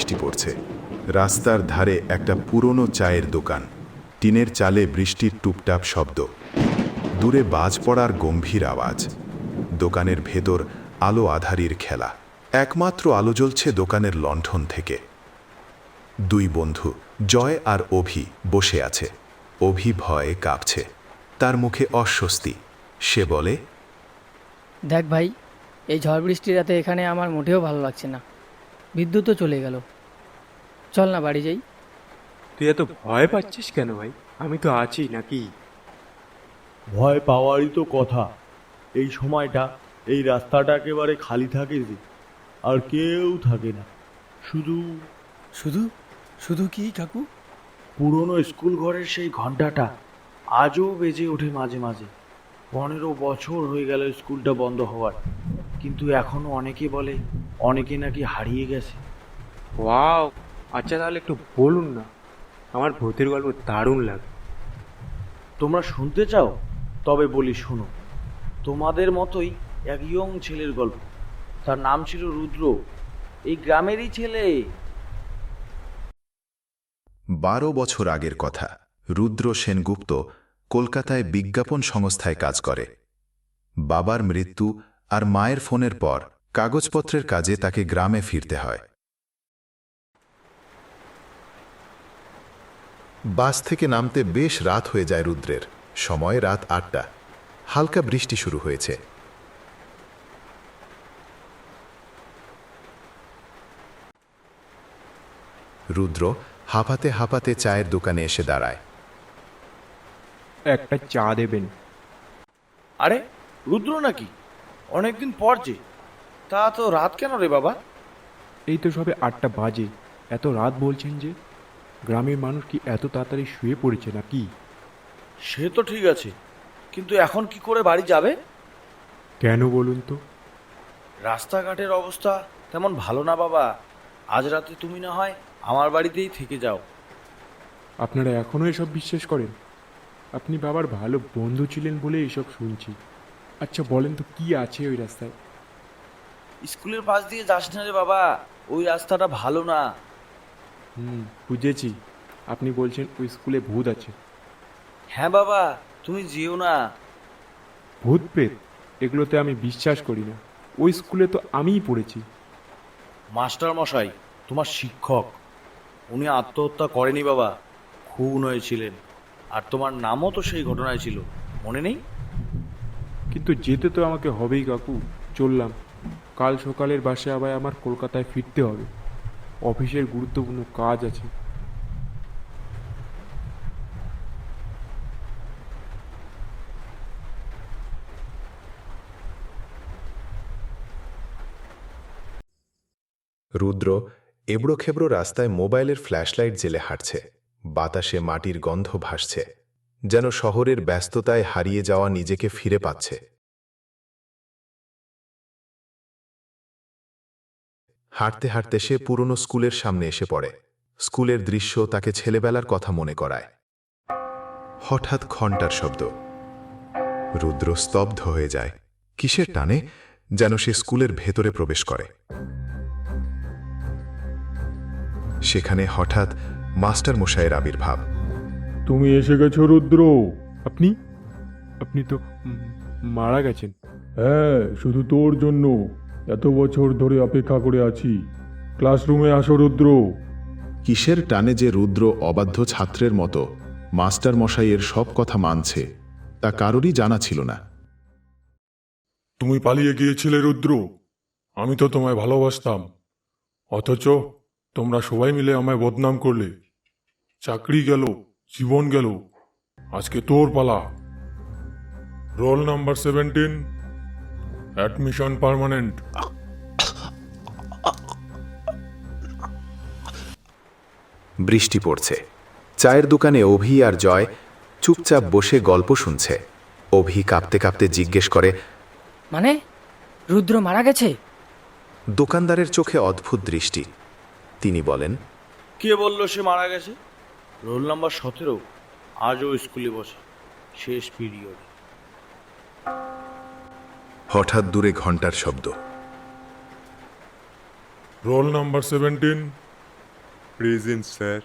বৃষ্টি পড়ছে। রাস্তার ধারে একটা পুরনো চায়ের দোকান, টিনের চালে বৃষ্টির টুপটাপ শব্দ, দূরে বাজ পড়ার গম্ভীর আওয়াজ। দোকানের ভেতর আলো আধারির খেলা, একমাত্র আলো জ্বলছে দোকানের লণ্ঠন থেকে। দুই বন্ধু জয় আর অভি বসে আছে। অভি ভয়ে কাঁপছে, তার মুখে অস্বস্তি। সে বলে, দেখ ভাই, এই ঝড় বৃষ্টির রাতে এখানে আমার মোটেও ভালো লাগছে না। বিদ্যুৎও চলে গেল। চল না বাড়ি যাই। তুই এত ভয় পাচ্ছিস কেন ভাই? আমি তো আছি নাকি? ভয় পাওয়ারই তো কথা। এই সময়টা এই রাস্তাটা একেবারে খালি থাকে যে, আর কেউ থাকে না। শুধু শুধু শুধু কি কাকু? পুরনো স্কুল ঘরের সেই ঘন্টাটা আজও বেজে ওঠে মাঝে মাঝে। 15 বছর হয়ে গেল স্কুলটা বন্ধ হওয়ার, কিন্তু এখনো অনেকে বলে অনেকে নাকি হারিয়ে গেছে। ওয়াও, আচ্ছা তাহলে একটু বলুন না, আমার ভূতের গল্প দারুণ লাগে। তোমরা শুনতে চাও? তবে বলি শোনো। তোমাদের মতোই এক ইয়ং ছেলের গল্প। তার নাম ছিল রুদ্র। এই গ্রামেরই ছেলে। 12 বছর আগের কথা। রুদ্র সেনগুপ্ত কলকাতায় বিজ্ঞাপন সংস্থায় কাজ করে। বাবার মৃত্যু আর মায়ের ফোনের পর কাগজপত্রের কাজে তাকে গ্রামে ফিরতে হয়। বাস থেকে নামতে বেশ রাত হয়ে যায় রুদ্রের। সময় রাত 8টা। হালকা বৃষ্টি শুরু হয়েছে। রুদ্র হাঁপাতে হাঁপাতে চায়ের দোকানে এসে দাঁড়ায়। একটা চা দেবেন? আরে রুদ্র নাকি? অনেকদিন পর যে। তা তো রাত কেন রে বাবা? এই তো সবে 8টা বাজে, এত রাত বলছেন যে? গ্রামের মানুষ কি এত তাড়াতাড়ি শুয়ে পড়েছে নাকি? সে তো ঠিক আছে, কিন্তু এখন কি করে বাড়ি যাবে? কেন বলুন তো? রাস্তাঘাটের অবস্থা তেমন ভালো না বাবা। আজ রাতে তুমি না হয় আমার বাড়িতেই থেকে যাও। আপনারা এখনও এসব বিশ্বাস করেন? আপনি বাবার ভালো বন্ধু ছিলেন বলে এসব শুনছি। আচ্ছা বলেন তো, কি আছে ওই রাস্তায়? স্কুলের পাশ দিয়ে যাস না রে বাবা, ওই রাস্তাটা ভালো না। বুঝেছি, আপনি বলছেন ওই স্কুলে ভূত আছে। হ্যাঁ বাবা, তুমি যেও না। ভূত প্রেত এগুলোতে আমি বিশ্বাস করি না। ওই স্কুলে তো আমিই পড়েছি। মাস্টার মশাই, তোমার শিক্ষক, উনি আত্মহত্যা করেনি বাবা, খুন হয়েছিলেন। আর তোমার নামও তো সেই ঘটনায় ছিল, মনে নেই? কিন্তু যেতে তো আমাকে হবেই কাকু। চললাম, কাল সকালের বাসে আবার আমার কলকাতায় ফিরতে হবে। অফিসের গুরুত্বপূর্ণ কাজ আছে। রুদ্র এবড়োখেবড়ো রাস্তায় মোবাইলের ফ্ল্যাশলাইট জেলে হাঁটছে। বাতাসে মাটির গন্ধ ভাসছে, যেন শহরের ব্যস্ততায় হারিয়ে যাওয়া নিজেকে ফিরে পাচ্ছে। হাঁটতে হাঁটতে সে পুরনো স্কুলের সামনে এসে পড়ে। স্কুলের দৃশ্য তাকে ছেলেবেলার কথা মনে করায়। হঠাৎ ঘণ্টার শব্দ। রুদ্র স্তব্ধ হয়ে যায়। কিসের টানে যেন সে স্কুলের ভেতরে প্রবেশ করে। সেখানে হঠাৎ মাস্টার মশাইয়ের আবির্ভাব। তুমি এসে গেছো রুদ্র? আপনি আপনি তো মারা গেছেন। হ্যাঁ, শুধু তোর জন্য এত বছর ধরে অপেক্ষা করে আছি। ক্লাসরুমে আসো রুদ্র। কিসের টানে যে রুদ্র অবাধ্য ছাত্রের মতো মাস্টার মশাইয়ের সব কথা মানছে, তা কারোরই জানা ছিল না। তুমি পালিয়ে গিয়েছিলে রুদ্র, আমি তো তোমায় ভালোবাসতাম। অথচ তোমরা সবাই মিলে আমায় বদনাম করলে। চাকরি গেল, জীবন গেল। আজকে তোর পালা। Roll number 17, admission permanent. বৃষ্টি পড়ছে। চায়ের দোকানে অভি আর জয় চুপচাপ বসে গল্প শুনছে। অভি কাঁপতে কাঁপতে জিজ্ঞেস করে, মানে রুদ্র মারা গেছে? দোকানদারের চোখে অদ্ভুত দৃষ্টি। তিনি বলেন, কে বললো সে মারা গেছে? রোল নাম্বার 17 আজও স্কুলে বসে, শেষ পিরিয়ড। হঠাৎ দূরে ঘণ্টার শব্দ। Roll number 17, present sir.